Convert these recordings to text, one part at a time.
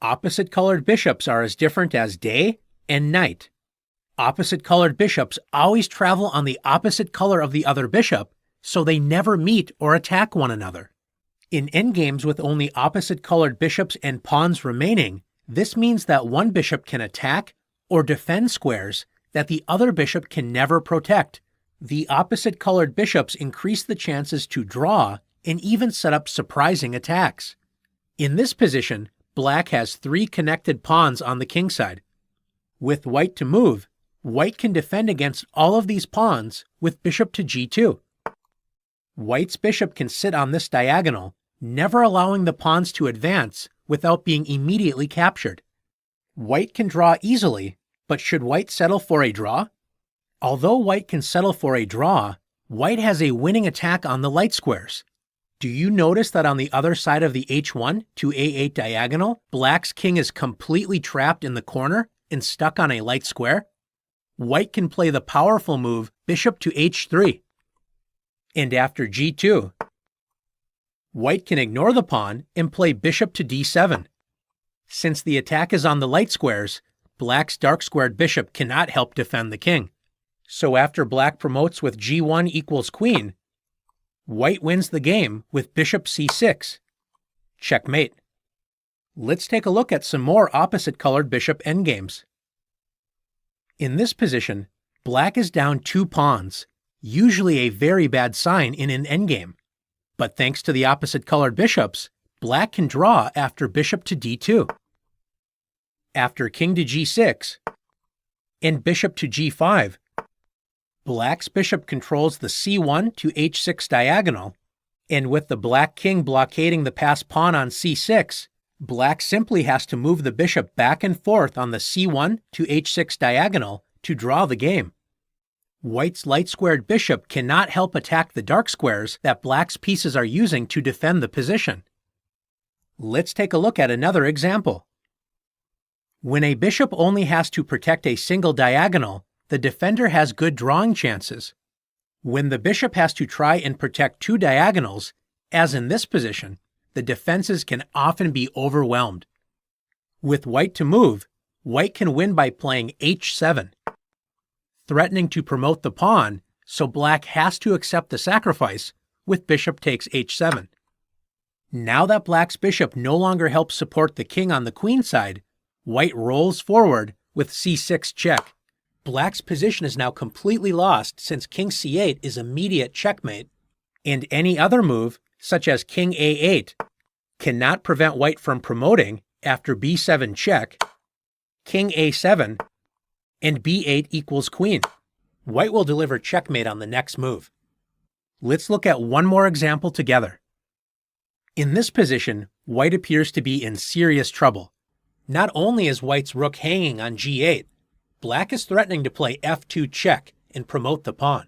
Opposite-colored bishops are as different as day and night. Opposite-colored bishops always travel on the opposite color of the other bishop, so they never meet or attack one another. In endgames with only opposite-colored bishops and pawns remaining, this means that one bishop can attack or defend squares that the other bishop can never protect. The opposite-colored bishops increase the chances to draw and even set up surprising attacks. In this position, Black has 3 connected pawns on the king side. With White to move, White can defend against all of these pawns with bishop to g2. White's bishop can sit on this diagonal, never allowing the pawns to advance without being immediately captured. White can draw easily, but should White settle for a draw? Although White can settle for a draw, White has a winning attack on the light squares. Do you notice that on the other side of the h1 to a8 diagonal, Black's king is completely trapped in the corner and stuck on a light square? White can play the powerful move bishop to h3. And after g2, White can ignore the pawn and play bishop to d7. Since the attack is on the light squares, Black's dark-squared bishop cannot help defend the king. So after Black promotes with g1 equals queen, White wins the game with bishop c6. Checkmate. Let's take a look at some more opposite-colored bishop endgames. In this position, Black is down 2 pawns, usually a very bad sign in an endgame. But thanks to the opposite-colored bishops, Black can draw after bishop to d2. After king to g6 and bishop to g5, Black's bishop controls the c1 to h6 diagonal, and with the Black king blockading the passed pawn on c6, Black simply has to move the bishop back and forth on the c1 to h6 diagonal to draw the game. White's light-squared bishop cannot help attack the dark squares that Black's pieces are using to defend the position. Let's take a look at another example. When a bishop only has to protect a single diagonal, the defender has good drawing chances. When the bishop has to try and protect 2 diagonals, as in this position, the defenses can often be overwhelmed. With White to move, White can win by playing h7, threatening to promote the pawn, so Black has to accept the sacrifice with bishop takes h7. Now that Black's bishop no longer helps support the king on the queen side, White rolls forward with c6 check. Black's position is now completely lost since king c8 is immediate checkmate, and any other move, such as king a8, cannot prevent White from promoting after b7 check, king a7, and b8 equals queen. White will deliver checkmate on the next move. Let's look at one more example together. In this position, White appears to be in serious trouble. Not only is White's rook hanging on g8, Black is threatening to play f2 check and promote the pawn.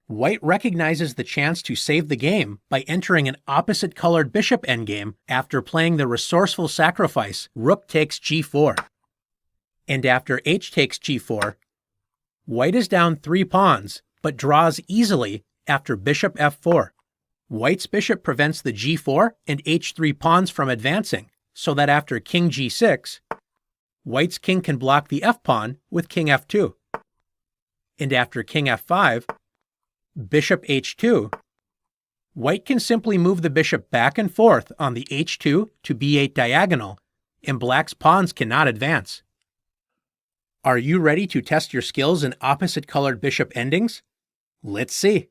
White recognizes the chance to save the game by entering an opposite-colored bishop endgame after playing the resourceful sacrifice rook takes g4. And after h takes g4, White is down 3 pawns, but draws easily after bishop f4. White's bishop prevents the g4 and h3 pawns from advancing, so that after king g6, White's king can block the f-pawn with king f2. And after king f5, bishop h2, White can simply move the bishop back and forth on the h2 to b8 diagonal, and Black's pawns cannot advance. Are you ready to test your skills in opposite-colored bishop endings? Let's see.